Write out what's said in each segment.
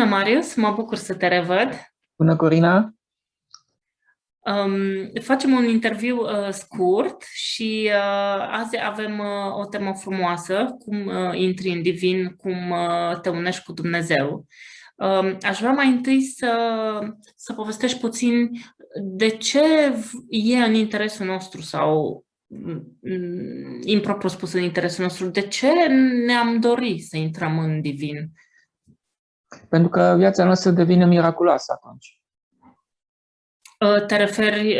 Bună, Marius, mă bucur să te revăd. Bună, Corina! Facem un interviu scurt și azi avem o temă frumoasă, cum intri în divin, cum te unești cu Dumnezeu. Aș vrea mai întâi să povestești puțin de ce e în interesul nostru sau, impropriu spus, în interesul nostru, de ce ne-am dorit să intrăm în divin? Pentru că viața noastră devine miraculoasă atunci. Te referi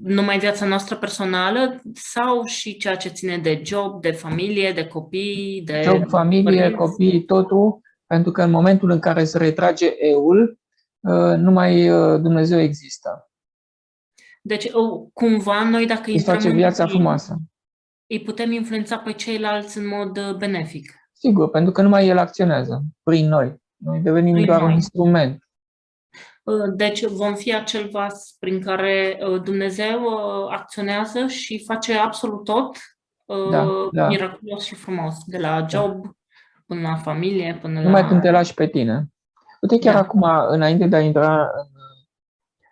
numai viața noastră personală sau și ceea ce ține de job, de familie, de copii, de Job, familie, părinți? copii, totul, pentru că în momentul în care se retrage eul, numai Dumnezeu există. Deci, cumva, noi dacă Îi intrăm face în viața divin, frumoasă. îi putem influența pe ceilalți în mod benefic, Sigur, pentru că numai El acționează prin noi. Noi devenim prin doar un noi. instrument. Deci vom fi acel vas prin care Dumnezeu acționează și face absolut tot Da. miraculos și frumos, de la Da. job până la familie, până Numai când la... te lași pe tine. Uite, chiar Da. acum, înainte de a intra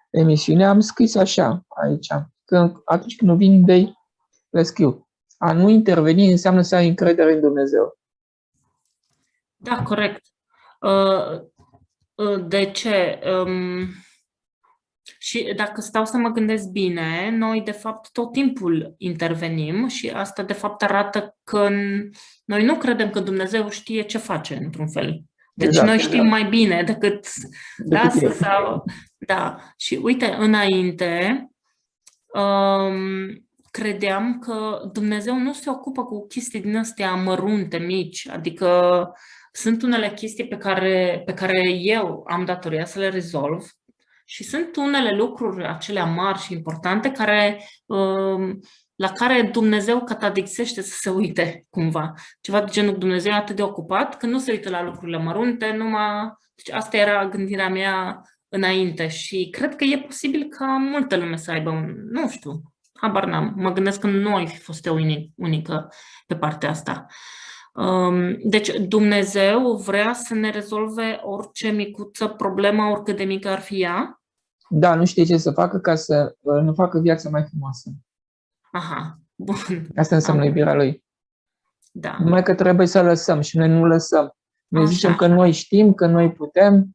în emisiune, am scris așa aici, că atunci când nu vin idei, le scriu. A nu interveni înseamnă să ai încredere în Dumnezeu. Da, corect. De ce? Și dacă stau să mă gândesc bine, noi de fapt tot timpul intervenim și asta de fapt arată că noi nu credem că Dumnezeu știe ce face, într-un fel. Deci Exact. noi știm mai bine decât El. sau... Da. Și uite, înainte credeam că Dumnezeu nu se ocupă cu chestii din astea mărunte, mici, adică sunt unele chestii pe care eu am datoria să le rezolv și sunt unele lucruri acelea mari și importante la care Dumnezeu catadixește să se uite cumva. Ceva de genul Dumnezeu e atât de ocupat că nu se uită la lucrurile mărunte, numai... Deci asta era gândirea mea înainte și cred că e posibil ca multă lume să aibă, nu știu, habar n-am. Mă gândesc că nu ai fi fost eu unică pe partea asta. Deci Dumnezeu vrea să ne rezolve orice micuță problemă, oricât de mică ar fi ea? Da, nu știe ce să facă ca să nu facă viața mai frumoasă. Aha, bun. Asta înseamnă iubirea Lui. Da. Numai că trebuie să lăsăm și noi nu lăsăm. Noi zicem că noi știm, că noi putem,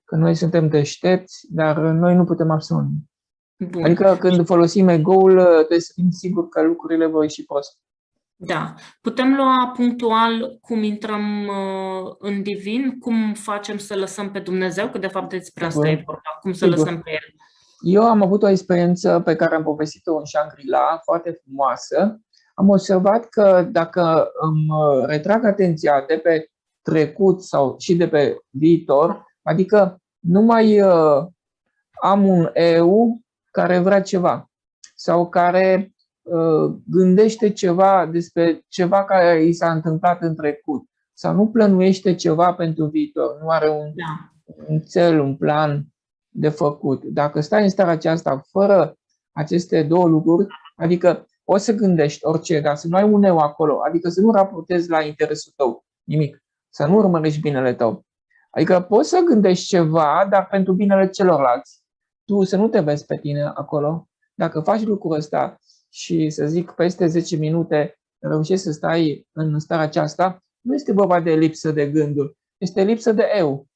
că noi suntem deștepți, dar noi nu putem absolut. Bun. Adică când folosim ego-ul, trebuie să fim siguri că lucrurile vor ieși prost. Da. Putem lua punctual cum intrăm în divin, cum facem să lăsăm pe Dumnezeu, că de fapt despre asta e vorba, cum să lăsăm pe El. Eu am avut o experiență pe care am povestit-o în Shangri-La, foarte frumoasă. Am observat că dacă îmi retrag atenția de pe trecut sau și de pe viitor, adică nu mai am un eu care vrea ceva sau care gândește ceva despre ceva care i s-a întâmplat în trecut sau nu plănuiește ceva pentru viitor, nu are un cel, un plan de făcut. Dacă stai în starea aceasta fără aceste două lucruri, adică poți să gândești orice, dar să nu ai un eu acolo, adică să nu raportezi la interesul tău nimic, să nu urmărești binele tău. Adică poți să gândești ceva, dar pentru binele celorlalți. Tu să nu te vezi pe tine acolo. Dacă faci lucrul ăsta și, să zic, peste 10 minute reușești să stai în starea aceasta, nu este vorba de lipsă de gânduri, este lipsă de eu.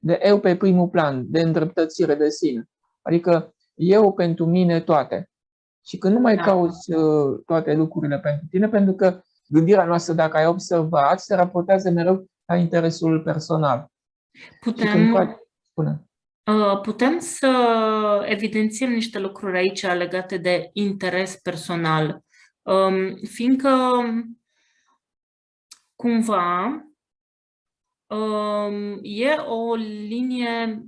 De eu pe primul plan, de îndreptățire de sine. Adică eu pentru mine toate. Și când nu mai cauți toate lucrurile pentru tine, pentru că gândirea noastră, dacă ai observat, se raportează mereu la interesul personal. Putem să evidențiem niște lucruri aici legate de interes personal, fiindcă cumva e o linie,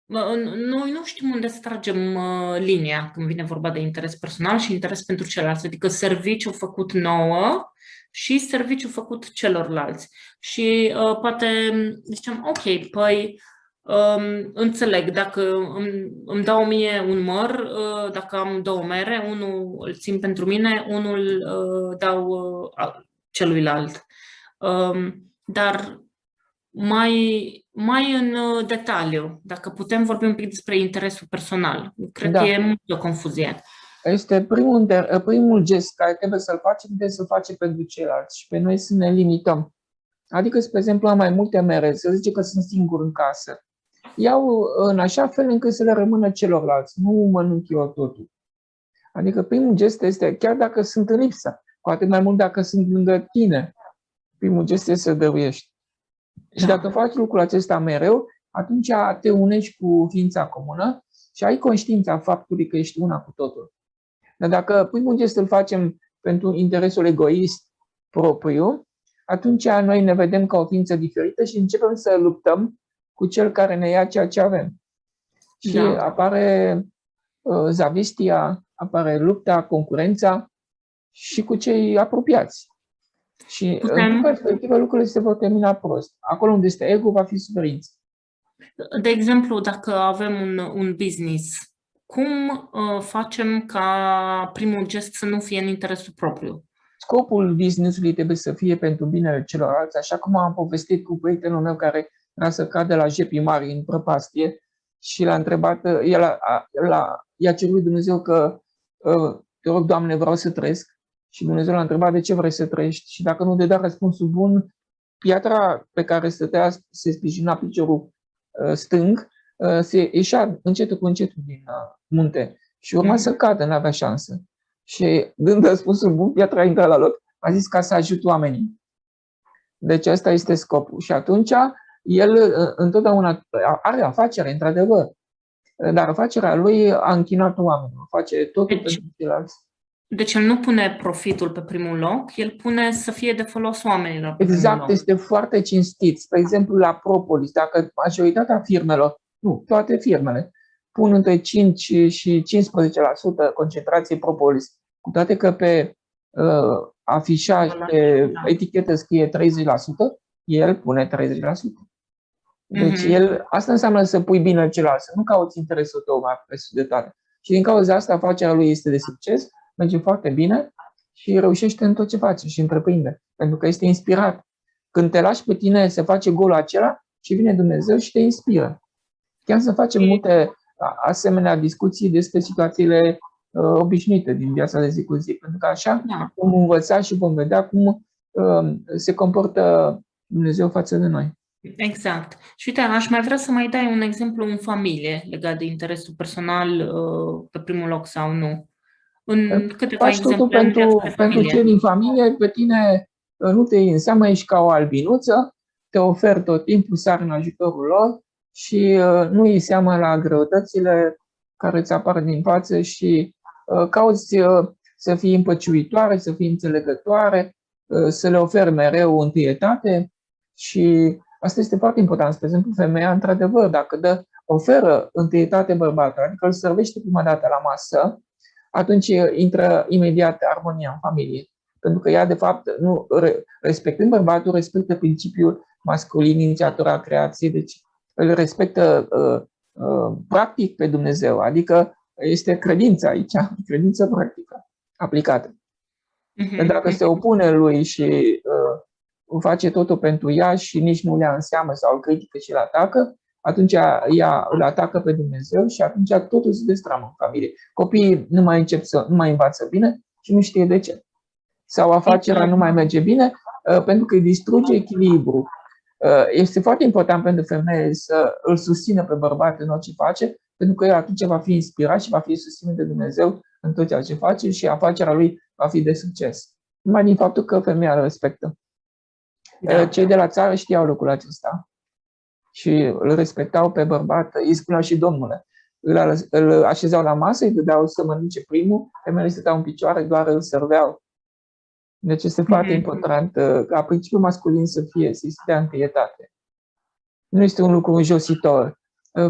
noi nu știm unde să tragem linia când vine vorba de interes personal și interes pentru celălalt, adică serviciu făcut nouă și serviciu făcut celorlalți. Și poate zicem, ok, păi înțeleg, dacă îmi dau mie un măr, dacă am două mere, unul îl țin pentru mine, unul dau celuilalt. Dar mai în detaliu, dacă putem vorbi un pic despre interesul personal. Cred că Da. e multă confuzie. Este primul gest care trebuie să-l facem, trebuie să-l facem pentru ceilalți și pe noi să ne limităm. Adică, spre exemplu, am mai multe mere, să zice că sunt singur în casă. Iau în așa fel încât să le rămână celorlalți, nu mănânc eu totul. Adică primul gest este, chiar dacă sunt în lipsă, cu atât mai mult dacă sunt lângă tine, primul gest este să dăruiești. Și Da. dacă faci lucrul acesta mereu, atunci te unești cu ființa comună și ai conștiința faptului că ești una cu totul. Dar dacă primul gest îl facem pentru interesul egoist propriu, atunci noi ne vedem ca o ființă diferită și începem să luptăm cu cel care ne ia ceea ce avem. Și apare zavistia, apare lupta, concurența și cu cei apropiați. Și în perspectivă lucrurile se vor termina prost. Acolo unde este ego va fi suferință. De exemplu, dacă avem un business, cum facem ca primul gest să nu fie în interesul propriu? Scopul business-ului trebuie să fie pentru binele celorlalți, așa cum am povestit cu prietenul meu care era să cadă la jepii mari în prăpastie și l-a întrebat, i-a cerut Dumnezeu că te rog, Doamne, vreau să trăiesc. Și Dumnezeu l-a întrebat de ce vrei să trăiești. Și dacă nu dădea răspunsul bun, piatra pe care stătea, se sprijina piciorul stâng, se ieșea încetul cu încetul din munte și urma să cadă, n-avea șansă. Și dând răspunsul bun, piatra a intrat la loc, a zis ca să ajut oamenii. Deci asta este scopul. Și atunci el întotdeauna are afacere, într-adevăr, dar afacerea lui a închinat oamenii, face totul pentru ceilalți. Deci el nu pune profitul pe primul loc, el pune să fie de folos oamenilor. Exact, este foarte cinstit. Spre exemplu, la Propolis, dacă majoritatea firmelor, nu, toate firmele, pun între 5 și 15% concentrație Propolis, cu toate că pe afișaj, pe etichetă scrie 30%, el pune 30%. Deci asta înseamnă să pui bine celălalt, să nu cauți interesul tău mai presus de toate. Și din cauza asta afacerea lui este de succes, merge foarte bine și reușește în tot ce face și întreprinde, pentru că este inspirat. Când te lași pe tine să face golul acela și vine Dumnezeu și te inspiră. Chiar să facem multe asemenea discuții despre situațiile obișnuite din viața de zi cu zi, pentru că așa vom învăța și vom vedea cum se comportă Dumnezeu față de noi. Exact. Și uite, aș mai vrea să mai dai un exemplu în familie legat de interesul personal pe primul loc sau nu. În câteva exemple pentru cei din familie, pe tine nu te iei în seamă, ești ca o albinuță, te oferi tot timpul, sari în ajutorul lor și nu iei seama la greutățile care îți apar din față și cauți să fii împăciuitoare, să fii înțelegătoare, să le oferi mereu întâietate și asta este foarte important. Spre exemplu, femeia, într-adevăr, dacă oferă întâietate bărbatului, adică îl servește prima dată la masă, atunci intră imediat armonia în familie. Pentru că ea, de fapt, nu respectând bărbatul, respectă principiul masculin, inițiator al creației, deci îl respectă practic pe Dumnezeu, adică este credința aici, credință practică, aplicată. Dacă se opune lui și face totul pentru ea și nici nu le ia în seamă sau îl critică și îl atacă, atunci ea îl atacă pe Dumnezeu și atunci totul se destramă în familie. Copiii nu mai învață bine și nu știe de ce. Sau afacerea nu mai merge bine pentru că îi distruge echilibru. Este foarte important pentru femeie să îl susțină pe bărbat în orice face, pentru că el atunci va fi inspirat și va fi susținut de Dumnezeu în tot ceea ce face și afacerea lui va fi de succes. Numai din faptul că femeia îl respectă. Cei de la țară știau lucrul acesta și îl respectau pe bărbat, îi spuneau și Domnule. Îl așezau la masă, îi dădeau să mănânce primul, femeile stăteau în picioare, doar îl serveau. Deci este foarte important ca principiul masculin să se dea întâietate. Nu este un lucru înjositor.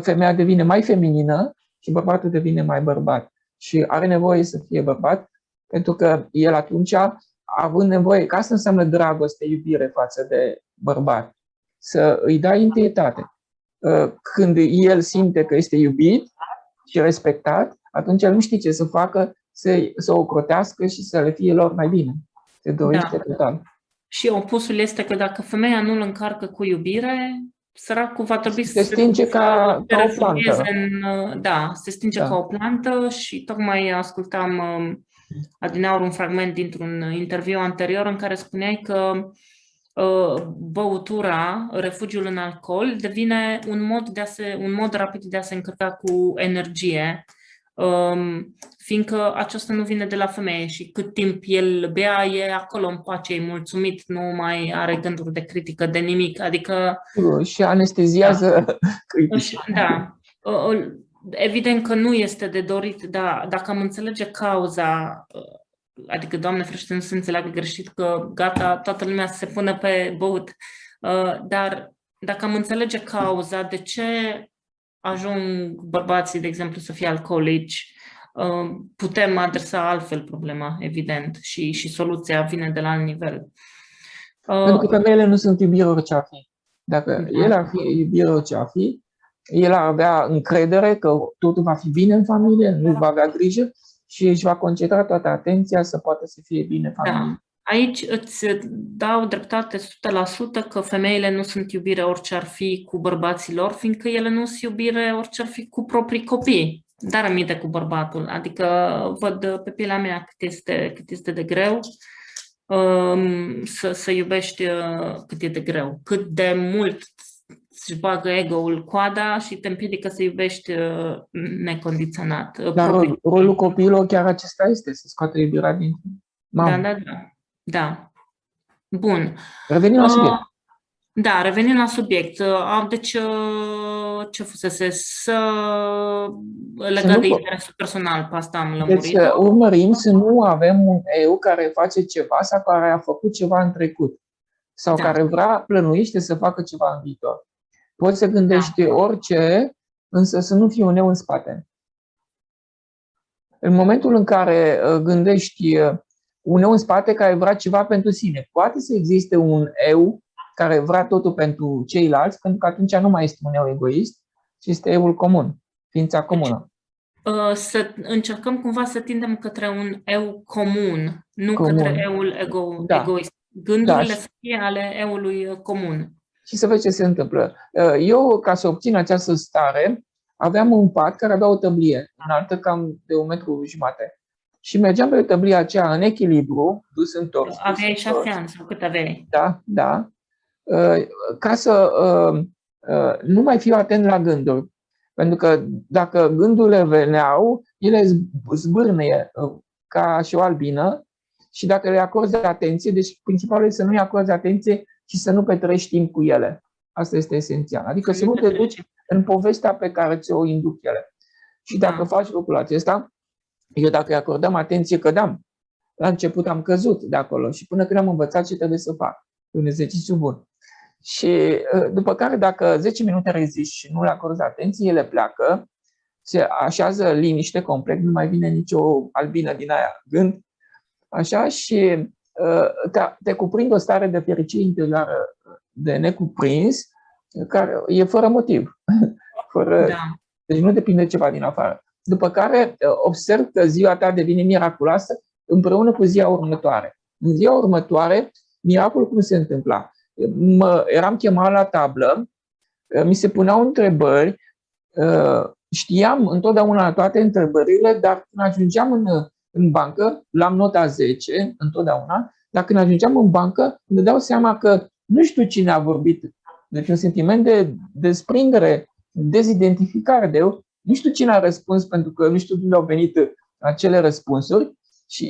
Femeia devine mai feminină și bărbatul devine mai bărbat. Și are nevoie să fie bărbat, pentru că el atunci, având nevoie, că asta înseamnă dragoste, iubire față de bărbat, să îi dai întâietate. Când el simte că este iubit și respectat, atunci el nu știe ce să facă, să o crotească și să le fie lor mai bine. Se dorește total. Și opusul este că dacă femeia nu îl încarcă cu iubire, săracul va trebui Se să stinge ca o refugieze plantă. da, se stinge ca o plantă și tocmai ascultam adineauri un fragment dintr-un interviu anterior în care spuneai că băutura, refugiul în alcool, devine un mod rapid de a se încărca cu energie, fiindcă aceasta nu vine de la femeie și cât timp el bea, e acolo în pace, e mulțumit, nu mai are gânduri de critică, de nimic. Adică Și anesteziază critic. da. Evident că nu este de dorit, dar dacă am înțelege cauza, adică, Doamne ferește, nu se înțeleagă greșit că gata, toată lumea se pune pe băut, dar dacă am înțelege cauza, de ce ajung bărbații, de exemplu, să fie alcoolici, putem adresa altfel problema, evident, și soluția vine de la alt nivel. Pentru că femeile nu sunt iubire orice ar fi. Dacă el ar fi iubire orice ar fi, el ar avea încredere că totul va fi bine în familie, nu va avea grijă și își va concentra toată atenția să poată să fie bine în familie. Da. Aici îți dau dreptate 100% că femeile nu sunt iubire orice ar fi cu bărbații lor, fiindcă ele nu sunt iubire orice ar fi cu proprii copii. Dar aminte cu bărbatul. Adică văd pe pielea mea cât este de greu să iubești, cât e de greu. Cât de mult își bagă ego-ul coada și te împiedică să iubești necondiționat. Dar rolul copiilor chiar acesta este, să scoată iubirea din mamă. Da. Bun. Revenim la subiect. Da, revenim la subiect. Deci, ce fusese? Legat de interesul personal, pe asta am lămurit. Deci, urmărim să nu avem un eu care face ceva sau care a făcut ceva în trecut sau care plănuiește să facă ceva în viitor. Poți să gândești orice, însă să nu fie un eu în spate. În momentul în care gândești un eu în spate care vrea ceva pentru sine, poate să existe un eu care vrea totul pentru ceilalți, pentru că atunci nu mai este un eu egoist, ci este eul comun, ființa comună. Să încercăm cumva să tindem către un eu comun, nu către eul egoist. Gândurile să fie ale eului comun. Și să vezi ce se întâmplă. Eu, ca să obțin această stare, aveam un pat care avea o tăblie înaltă cam de 1,5 metru. Și mergeam pe tăblia aceea în echilibru, dus întors. Aveai 6 ani sau cât aveai? Da. Ca să nu mai fiu atent la gânduri. Pentru că dacă gândurile veneau, ele zbârneie ca și o albină și dacă le acorzi atenție, deci principalul este să nu-i acorzi atenție și să nu petrești timp cu ele. Asta este esențial. Adică să nu te duci în povestea pe care ți-o induc ele. Și dacă faci lucrul acesta, eu dacă îi acordam atenție, cădeam. La început am căzut de acolo și până când am învățat ce trebuie să fac. Un exercițiu bun. Și după care, dacă 10 minute reziști și nu le acorzi atenție, ele pleacă, se așează liniște complet, nu mai vine nicio albină din aia gând, așa, și te cuprinde o stare de fericire interioară de necuprins, care e fără motiv. Deci nu depinde ceva din afară. După care observ că ziua ta devine miraculoasă împreună cu ziua următoare. În ziua următoare, miracolul cum se întâmpla? Eram chemat la tablă, mi se puneau întrebări, știam întotdeauna toate întrebările, dar când ajungeam în bancă, luam nota 10 întotdeauna, dar când ajungeam în bancă, îmi dau seama că nu știu cine a vorbit. Deci un sentiment de desprindere, dezidentificare de eu. Nu știu cine a răspuns, pentru că nu știu unde au venit acele răspunsuri,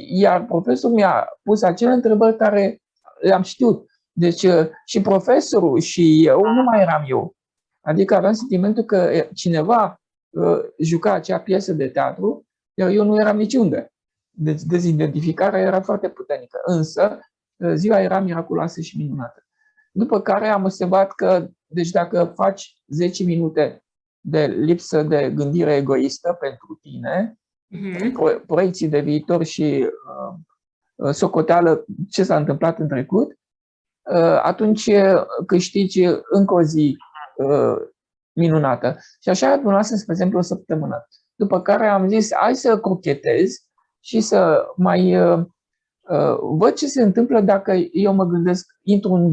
iar profesorul mi-a pus acele întrebări care le-am știut. Deci și profesorul și eu nu mai eram eu. Adică aveam sentimentul că cineva juca acea piesă de teatru, iar eu nu eram niciunde. Deci dezidentificarea era foarte puternică. Însă ziua era miraculoasă și minunată. După care am observat că, deci dacă faci 10 minute de lipsă de gândire egoistă pentru tine, proiecții de viitor și socoteală ce s-a întâmplat în trecut, atunci câștigi încă o zi minunată. Și așa adunasem, spre exemplu, o săptămână. După care am zis, hai să cochetez și să mai văd ce se întâmplă dacă eu mă gândesc, intru în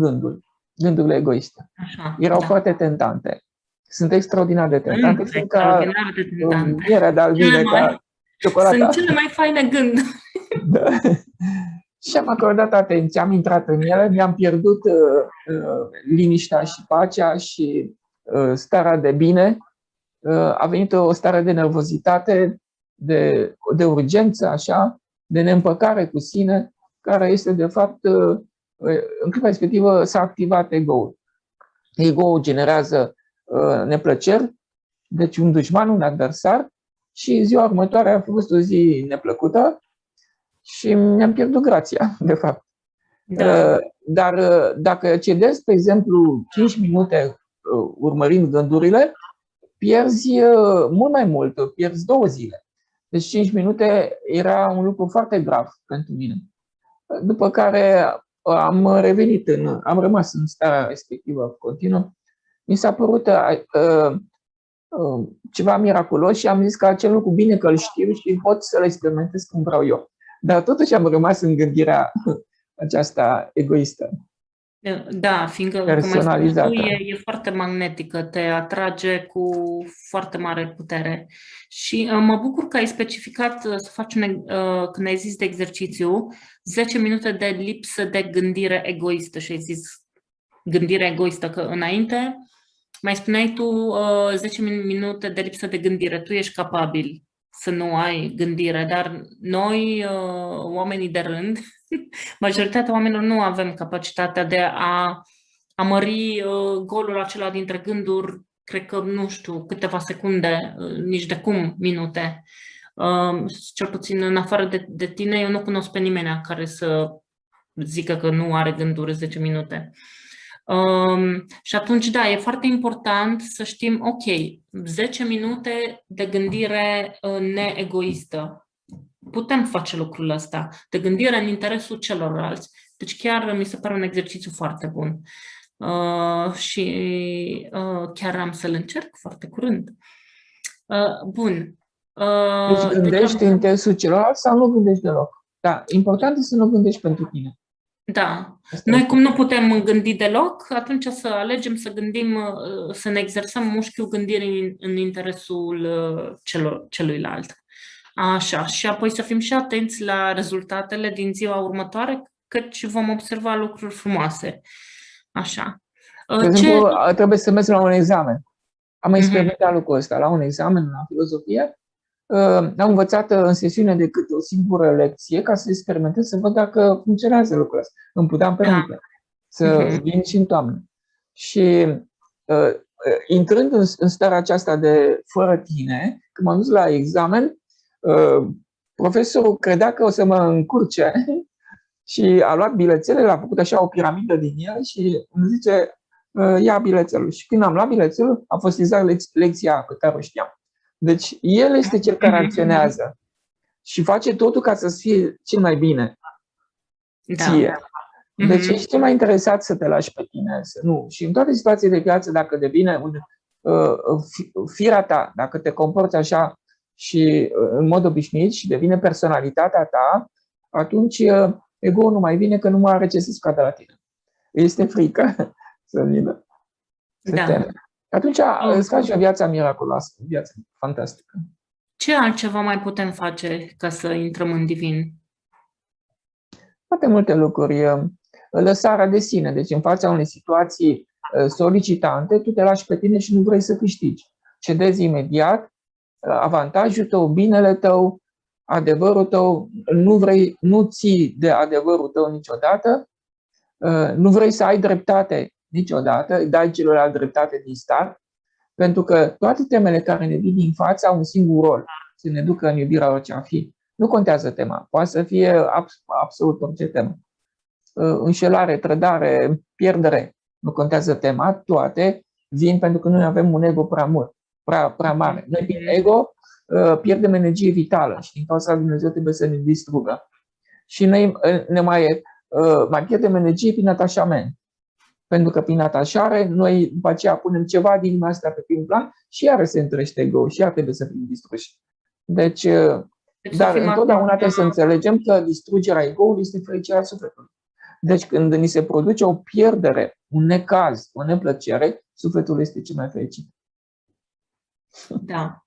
gândurile egoiste. Așa, Erau da. foarte tentante. Sunt extraordinar de tentante. Sunt Sunt ca extraordinar de tentante. mierea de albine, ca ciocolata. Sunt cele mai faine gânduri. Da. Și am acordat atenție, am intrat în ele, mi-am pierdut liniștea și pacea și starea de bine. A venit o stare de nervozitate, de urgență, așa, de neîmpăcare cu sine, care este, de fapt, în clipa respectivă s-a activat ego-ul. Ego-ul generează neplăceri, deci un dușman, un adversar, și ziua următoare a fost o zi neplăcută și mi-am pierdut grația, de fapt. Da. Dar dacă cedezi, de exemplu, 5 minute urmărind gândurile, pierzi mult mai mult, pierzi 2 zile. Deci 5 minute era un lucru foarte grav pentru mine. După care am rămas în starea respectivă continuă. Mi s-a părut ceva miraculos și am zis că acel lucru bine că îl știu și pot să-l experimentez cum vreau eu. Dar totuși am rămas în gândirea aceasta egoistă. Da, fiindcă, cum ai spus tu, e foarte magnetică, te atrage cu foarte mare putere. Și mă bucur că ai specificat să faci când ai zis de exercițiu, 10 minute de lipsă de gândire egoistă și ai zis gândire egoistă, că înainte mai spuneai tu 10 minute de lipsă de gândire, tu ești capabil să nu ai gândire, dar noi, oamenii de rând, majoritatea oamenilor nu avem capacitatea de a mări golul acela dintre gânduri, cred că, nu știu, câteva secunde, nici de cum minute. Cel puțin în afară de tine, eu nu cunosc pe nimeni care să zică că nu are gânduri 10 minute. Și atunci, da, e foarte important să știm, ok, 10 minute de gândire neegoistă. Putem face lucrul ăsta, de gândire în interesul celorlalți. Deci chiar mi se pare un exercițiu foarte bun. Și chiar am să-l încerc foarte curând. Bun. Deci gândești în interesul celorlalți sau nu gândești deloc? Da, important este să nu gândești pentru tine. Da. Noi cum nu putem gândi deloc, atunci să alegem să gândim, să ne exersăm mușchiul gândirii în interesul celuilalt. Așa, și apoi să fim și atenți la rezultatele din ziua următoare, căci vom observa lucruri frumoase. Așa. De exemplu, trebuie să mergi la un examen. Am experimentat lucrul ăsta la un examen la filozofie. Am învățat în sesiune decât o singură lecție ca să experimentez, să văd dacă funcționează lucrul ăsta. Îmi puteam permite să vin și în toamnă. Și intrând în starea aceasta de fără tine, când m-am dus la examen, profesorul credea că o să mă încurce și a luat bilețele, a făcut așa o piramidă din el și îmi zice, ia bilețelul. Și când am luat bilețelul, a fost exact lecția pe care o știam. Deci el este cel care acționează și face totul ca să fie cel mai bine ție. Deci ești cel mai interesat să te lași pe tine. Să nu. Și în toate situațiile de viață, dacă devine firea ta, dacă te comporți așa și în mod obișnuit și devine personalitatea ta, atunci ego-ul nu mai vine, că nu mai are ce să scoată la tine. Este frică să vină. Atunci îți faci o viață miraculoasă, o viață fantastică. Ce altceva mai putem face ca să intrăm în divin? Foarte multe lucruri. Lăsarea de sine. Deci în fața unei situații solicitante, tu te lași pe tine și nu vrei să câștigi. Cedezi imediat avantajul tău, binele tău, adevărul tău. Nu ții de adevărul tău niciodată. Nu vrei să ai dreptate niciodată, îi dai celorlalți dreptate din start, pentru că toate temele care ne vin din față au un singur rol, să ne ducă în iubirea orice a fi. Nu contează tema, poate să fie absolut orice temă. Înșelare, trădare, pierdere, nu contează tema, toate vin pentru că noi avem un ego prea mult, prea mare. Noi prin ego pierdem energie vitală și din cauza Dumnezeu trebuie să ne distrugă. Și noi ne mai pierdem energie prin atașament. Pentru că prin atașare, noi după aceea punem ceva din lumea asta pe prim plan și iară se întărește ego și iar trebuie să fim distruși. Deci Deci să Dar fim întotdeauna atenți trebuie să înțelegem că distrugerea ego-ului este fericirea sufletului. Deci când ni se produce o pierdere, un necaz, o neplăcere, sufletul este cel mai fericit. Da.